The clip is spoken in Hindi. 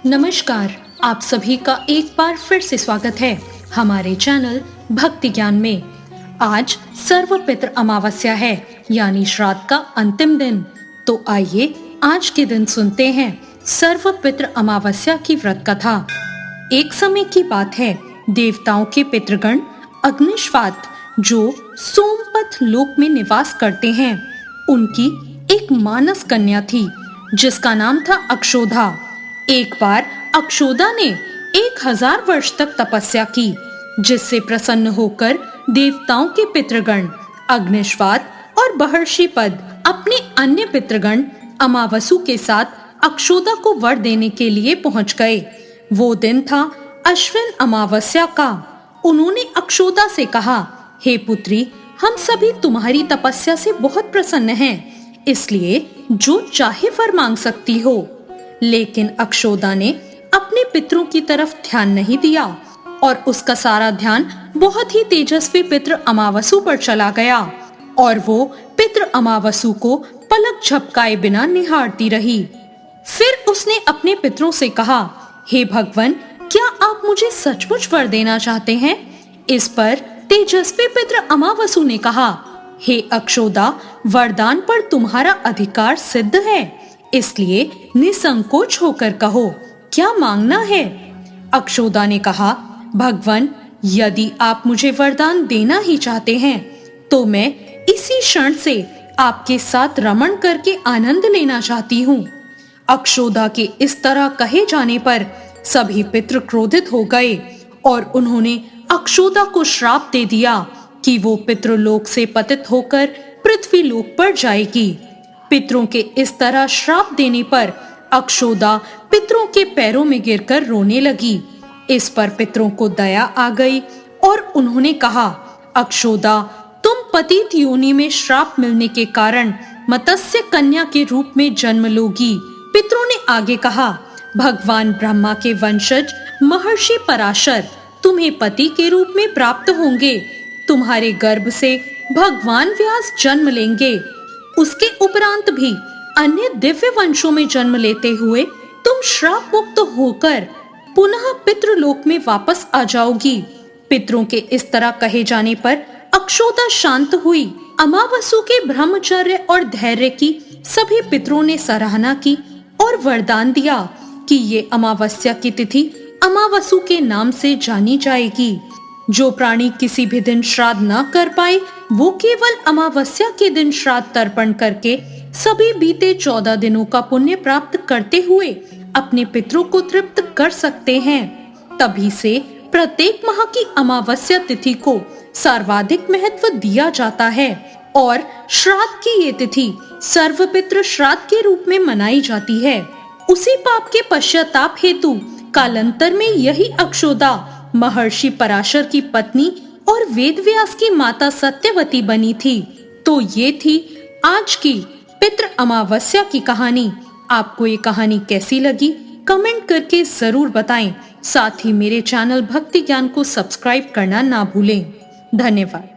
नमस्कार, आप सभी का एक बार फिर से स्वागत है हमारे चैनल भक्ति ज्ञान में। आज सर्वपितृ अमावस्या है, यानी श्राद्ध का अंतिम दिन। तो आइए आज के दिन सुनते हैं सर्वपितृ अमावस्या की व्रत कथा। एक समय की बात है, देवताओं के पितृगण अग्निश्वात, जो सोमपथ लोक में निवास करते हैं, उनकी एक मानस कन्या थी जिसका नाम था अक्षोधा। एक बार अक्षोदा ने 1000 वर्ष तक तपस्या की, जिससे प्रसन्न होकर देवताओं के पितृगण अग्निश्वात और महर्षि पद अपने अन्य पितृगण अमावसु के साथ अक्षोदा को वर देने के लिए पहुंच गए। वो दिन था अश्विन अमावस्या का। उन्होंने अक्षोदा से कहा, हे पुत्री, हम सभी तुम्हारी तपस्या से बहुत प्रसन्न हैं, इसलिए जो चाहे वर मांग सकती हो। लेकिन अक्षोदा ने अपने पितरों की तरफ ध्यान नहीं दिया और उसका सारा ध्यान बहुत ही तेजस्वी पितृ अमावसु पर चला गया और वो पितृ अमावसु को पलक झपकाए बिना निहारती रही। फिर उसने अपने पितरों से कहा, हे भगवान, क्या आप मुझे सचमुच वर देना चाहते हैं? इस पर तेजस्वी पितृ अमावसु ने कहा, हे अक्षोदा, वरदान पर तुम्हारा अधिकार सिद्ध है, इसलिए निसंकोच होकर कहो, क्या मांगना है? अक्षोदा ने कहा, भगवान, यदि आप मुझे वरदान देना ही चाहते हैं तो मैं इसी क्षण से आपके साथ रमण करके आनंद लेना चाहती हूँ। अक्षोदा के इस तरह कहे जाने पर सभी पितृ क्रोधित हो गए और उन्होंने अक्षोदा को श्राप दे दिया कि वो पितृलोक से पतित होकर पृथ्वी लोक पर जाएगी। पितरों के इस तरह श्राप देने पर अक्षोदा पितरों के पैरों में गिरकर रोने लगी। इस पर पितरों को दया आ गई और उन्होंने कहा, अक्षोदा, तुम पतित योनि में श्राप मिलने के कारण मत्स्य कन्या के रूप में जन्म लोगी। पितरों ने आगे कहा, भगवान ब्रह्मा के वंशज महर्षि पराशर तुम्हें पति के रूप में प्राप्त होंगे। तुम्हारे गर्भ से भगवान व्यास जन्म लेंगे। उसके उपरांत भी अन्य दिव्य वंशों में जन्म लेते हुए तुम श्राप मुक्त होकर पुनः पितृलोक में वापस आ जाओगी। पितरों के इस तरह कहे जाने पर अक्षोदा शांत हुई। अमावसु के ब्रह्मचर्य और धैर्य की सभी पितरों ने सराहना की और वरदान दिया कि ये अमावस्या की तिथि अमावसु के नाम से जानी जाएगी। जो प्राणी किसी भी दिन श्राद्ध न कर पाए, वो केवल अमावस्या के दिन श्राद्ध तर्पण करके सभी बीते 14 दिनों का पुण्य प्राप्त करते हुए अपने पितरों को तृप्त कर सकते हैं। तभी से प्रत्येक माह की अमावस्या तिथि को सर्वाधिक महत्व दिया जाता है और श्राद्ध की ये तिथि सर्वपितृ श्राद्ध के रूप में मनाई जाती है। उसी पाप के पश्चाताप हेतु कालांतर में यही अक्षोदा महर्षि पराशर की पत्नी और वेदव्यास की माता सत्यवती बनी थी। तो ये थी आज की पितृ अमावस्या की कहानी। आपको ये कहानी कैसी लगी, कमेंट करके जरूर बताएं। साथ ही मेरे चैनल भक्ति ज्ञान को सब्सक्राइब करना ना भूलें। धन्यवाद।